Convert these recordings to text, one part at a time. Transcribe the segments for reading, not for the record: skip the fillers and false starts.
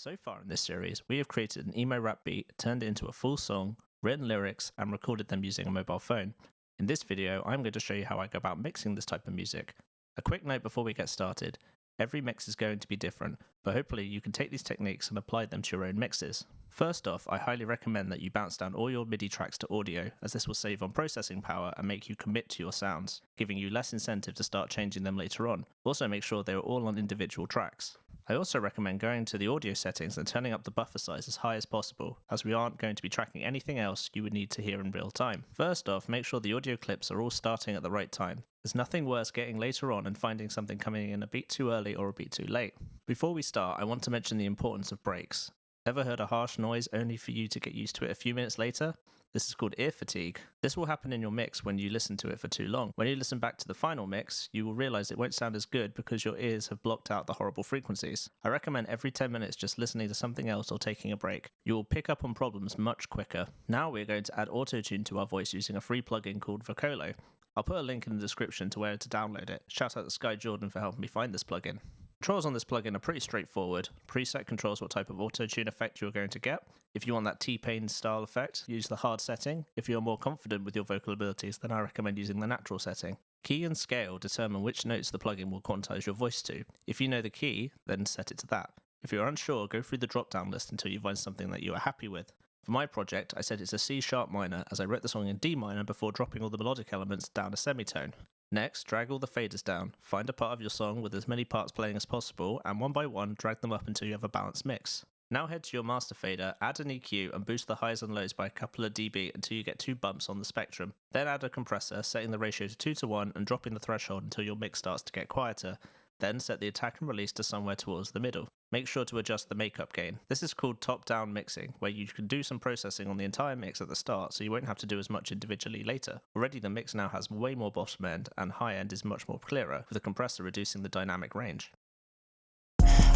So far in this series, we have created an emo rap beat, turned it into a full song, written lyrics, and recorded them using a mobile phone. In this video, I'm going to show you how I go about mixing this type of music. A quick note before we get started, every mix is going to be different, but hopefully you can take these techniques and apply them to your own mixes. First off, I highly recommend that you bounce down all your MIDI tracks to audio, as this will save on processing power and make you commit to your sounds, giving you less incentive to start changing them later on. Also make sure they are all on individual tracks. I also recommend going to the audio settings and turning up the buffer size as high as possible, as we aren't going to be tracking anything else you would need to hear in real time. First off, make sure the audio clips are all starting at the right time. There's nothing worse getting later on and finding something coming in a beat too early or a beat too late. Before we start, I want to mention the importance of breaks. Ever heard a harsh noise only for you to get used to it a few minutes later? This is called ear fatigue. This will happen in your mix when you listen to it for too long. When you listen back to the final mix, you will realize it won't sound as good because your ears have blocked out the horrible frequencies. I recommend every 10 minutes just listening to something else or taking a break. You will pick up on problems much quicker. Now we're going to add AutoTune to our voice using a free plugin called Vocolo. I'll put a link in the description to where to download it. Shout out to Sky Jordan for helping me find this plugin. Controls on this plugin are pretty straightforward. Preset controls what type of auto-tune effect you're going to get. If you want that T-Pain style effect, use the hard setting. If you're more confident with your vocal abilities, then I recommend using the natural setting. Key and scale determine which notes the plugin will quantize your voice to. If you know the key, then set it to that. If you're unsure, go through the drop-down list until you find something that you are happy with. For my project, I set it to C# minor as I wrote the song in D minor before dropping all the melodic elements down a semitone. Next, drag all the faders down, find a part of your song with as many parts playing as possible, and one by one drag them up until you have a balanced mix. Now head to your master fader, add an EQ and boost the highs and lows by a couple of dB until you get 2 bumps on the spectrum. Then add a compressor, setting the ratio to 2:1 and dropping the threshold until your mix starts to get quieter. Then set the attack and release to somewhere towards the middle. Make sure to adjust the makeup gain. This is called top-down mixing, where you can do some processing on the entire mix at the start so you won't have to do as much individually later. Already the mix now has way more bottom end and high end is much more clearer, with the compressor reducing the dynamic range.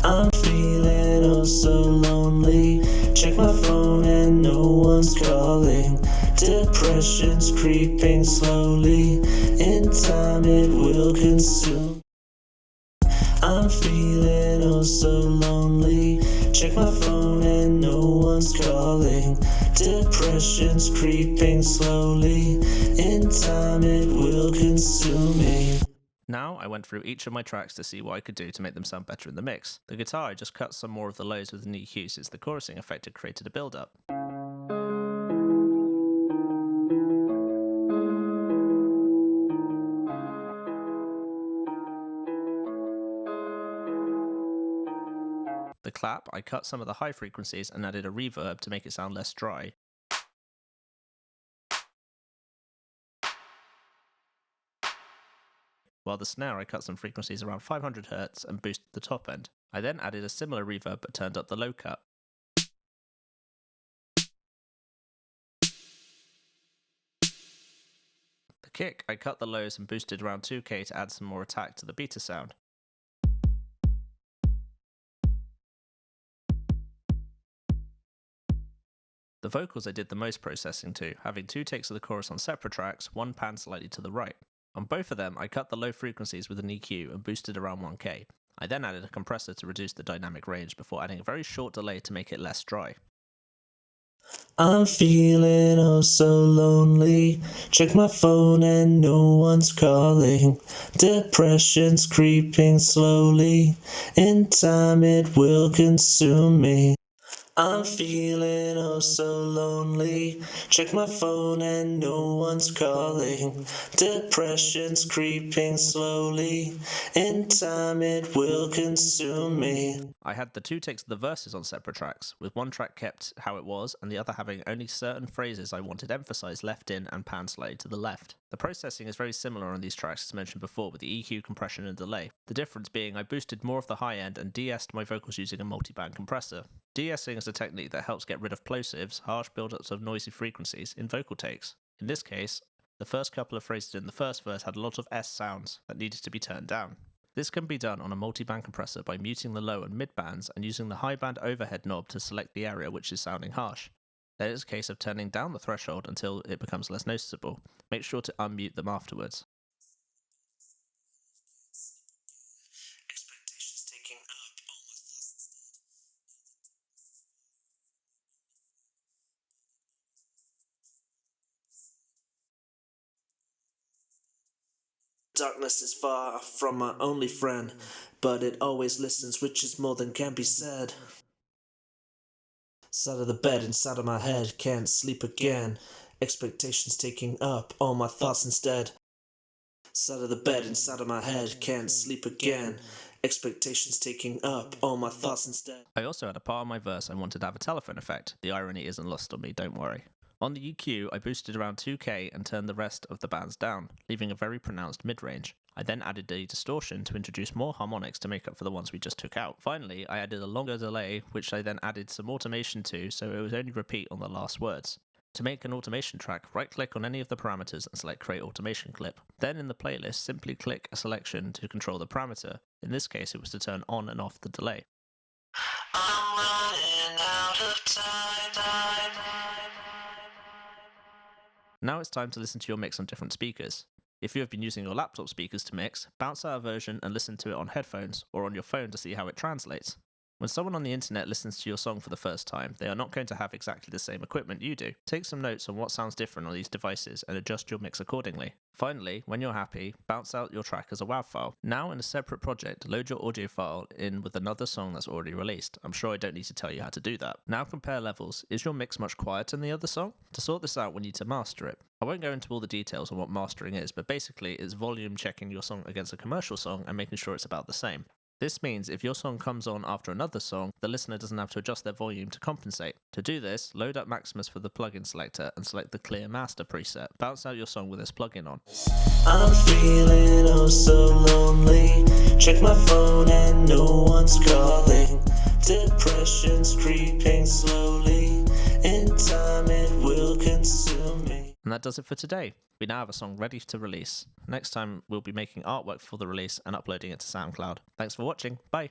I'm feeling oh so lonely. Check my phone and no one's calling. Depression's creeping slowly. In time it will consume. I'm feeling oh so lonely. Check my phone and no one's calling. Depression's creeping slowly. In time it will consume me. Now I went through each of my tracks to see what I could do to make them sound better in the mix. The guitar, I just cut some more of the lows with an EQ since the chorusing effect had created a build-up. The clap, I cut some of the high frequencies and added a reverb to make it sound less dry. While the snare, I cut some frequencies around 500 Hz and boosted the top end. I then added a similar reverb but turned up the low cut. The kick, I cut the lows and boosted around 2K to add some more attack to the beta sound. The vocals I did the most processing to, having 2 takes of the chorus on separate tracks, one pan slightly to the right. On both of them, I cut the low frequencies with an EQ and boosted around 1K. I then added a compressor to reduce the dynamic range before adding a very short delay to make it less dry. I'm feeling oh so lonely. Check my phone and no one's calling. Depression's creeping slowly. In time it will consume me. I'm feeling oh so lonely. Check my phone and no one's calling. Depression's creeping slowly. In time it will consume me. I had the 2 takes of the verses on separate tracks, with one track kept how it was and the other having only certain phrases I wanted emphasized left in and pan slightly to the left. The processing is very similar on these tracks as mentioned before with the EQ, compression and delay. The difference being I boosted more of the high end and de-essed my vocals using a multi-band compressor. De-essing is a technique that helps get rid of plosives, harsh build-ups of noisy frequencies, in vocal takes. In this case, the first couple of phrases in the first verse had a lot of S sounds that needed to be turned down. This can be done on a multi-band compressor by muting the low and mid bands and using the high band overhead knob to select the area which is sounding harsh. Then it's a case of turning down the threshold until it becomes less noticeable. Make sure to unmute them afterwards. Expectations taking up all my thoughts instead. Darkness is far from my only friend, but it always listens, which is more than can be said. Side of the bed, inside of my head, can't sleep again. Expectations taking up all my thoughts instead. Side of the bed, inside of my head, can't sleep again. Expectations taking up all my thoughts instead. I also had a part of my verse I wanted to have a telephone effect. The irony isn't lost on me, don't worry. On the EQ, I boosted around 2k and turned the rest of the bands down, leaving a very pronounced mid-range. I then added a distortion to introduce more harmonics to make up for the ones we just took out. Finally, I added a longer delay, which I then added some automation to, so it would only repeat on the last words. To make an automation track, right-click on any of the parameters and select Create Automation Clip. Then in the playlist, simply click a selection to control the parameter. In this case, it was to turn on and off the delay. I'm running out of time. Now it's time to listen to your mix on different speakers. If you have been using your laptop speakers to mix, bounce out a version and listen to it on headphones or on your phone to see how it translates. When someone on the internet listens to your song for the first time, they are not going to have exactly the same equipment you do. Take some notes on what sounds different on these devices and adjust your mix accordingly. Finally, when you're happy, bounce out your track as a WAV file. Now in a separate project, load your audio file in with another song that's already released. I'm sure I don't need to tell you how to do that. Now compare levels. Is your mix much quieter than the other song? To sort this out, we need to master it. I won't go into all the details on what mastering is, but basically it's volume checking your song against a commercial song and making sure it's about the same. This means if your song comes on after another song, the listener doesn't have to adjust their volume to compensate. To do this, load up Maximus for the plugin selector and select the Clear Master preset. Bounce out your song with this plugin on. I'm feeling oh so lonely. Check my phone and no one's calling. Depression's creeping slowly. In time it will consume me. And that does it for today. We now have a song ready to release. Next time we'll be making artwork for the release and uploading it to SoundCloud. Thanks for watching. Bye.